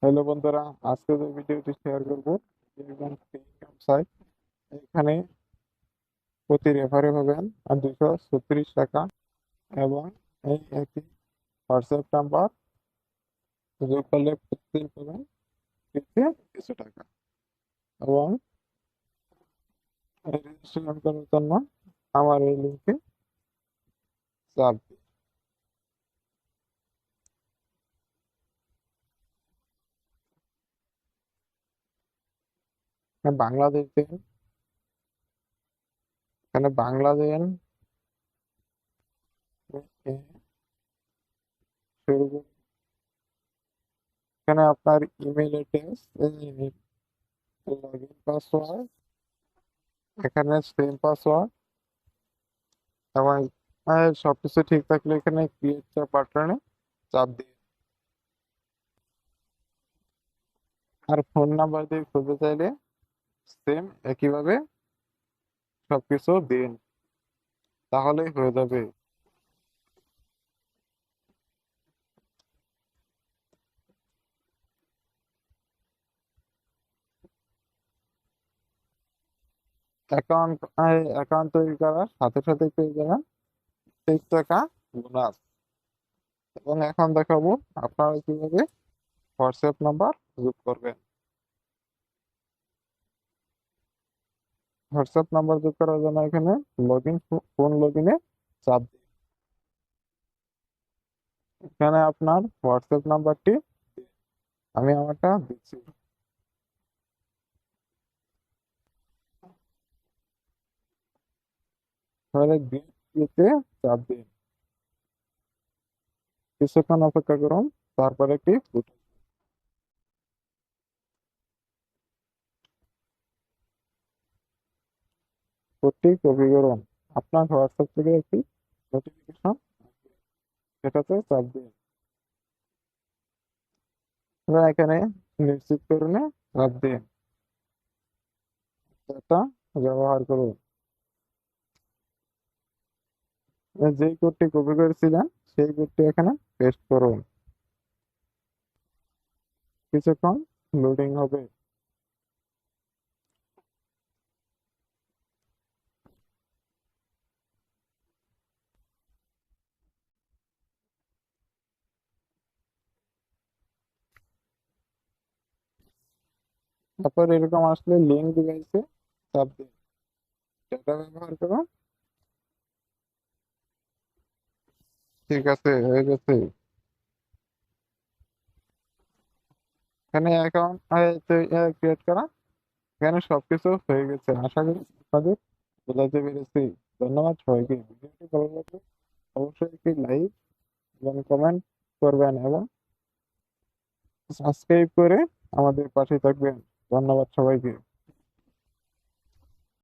Hello বন্ধুরা, আজকে যে ভিডিওটি শেয়ার করব ইনকাম সাইট। এখানে প্রতি রেফারে পাবেন আর 236 টাকা, এবং এই একই হোয়াটসঅ্যাপ নাম্বার যোগ করলে প্রতিদিন পাবেন কিছু টাকা। এবং এই রেজিস্ট্রেশন করার জন্য আমার এই লিঙ্কে চাপ দিন। বাংলাদেশ দিন, এখানে বাংলা দেন, শুরু করুন। এখানে আপনার email address, log in password, এখানে সেম পাসওয়ার্ড, এবং সবকিছু ঠিক থাকলে এখানে ক্রিয়েট বাটনে চাপ দিন। আর ফোন নাম্বার দিয়ে খুলতে চাইলে সেম একইভাবে সবকিছু দিন, তাহলেই হয়ে যাবে। অ্যাকাউন্ট তৈরি করার সাথে সাথে পেয়ে যাবেন 30 টাকা বোনাস। এবং এখন দেখাবো আপনারা কিভাবে হোয়াটসঅ্যাপ নাম্বার যোগ করবেন। হোয়াটসঅ্যাপ নাম্বার যোগ করার জন্য এখানে লগ ইন, ফোন লগ ইনে চাপ দিন। এখানে আপনার হোয়াটসঅ্যাপ নাম্বারটি আমি আমারটা দিচ্ছি। তাহলে দিতে চাপ দিন, কিছুক্ষণ অপেক্ষা করুন, তারপরে একটি কোডটি কপি করুন। আপনার হোয়াটসঅ্যাপ থেকে একটি নোটিফিকেশন, সেটাতে চাপ দিন। এবার এখানে নিশ্চিত করুন চাপ দিন, এটা ব্যবহার করুন। যেই কোডটি কপি করেছিলেন সেই কোডটি এখানে পেস্ট করুন। কিছুক্ষণ লোডিং হবে। তারপর এরকম আসলে লিঙ্ক ডিভাইসে চাপ দিন, সেটা ব্যবহার করুন। ঠিক আছে, হয়ে গেছে। এখানে অ্যাকাউন্ট ক্রিয়েট করা, এখানে সবকিছু হয়ে গেছে। আশা করি আপনাদের বোঝাতে পেরেছি। ধন্যবাদ সবাইকে। ভিডিওটি ভালো লাগলে অবশ্যই একটি লাইক এবং কমেন্ট করবেন, এবং সাবস্ক্রাইব করে আমাদের পাশে থাকবেন। ধন্যবাদ সবাইকে।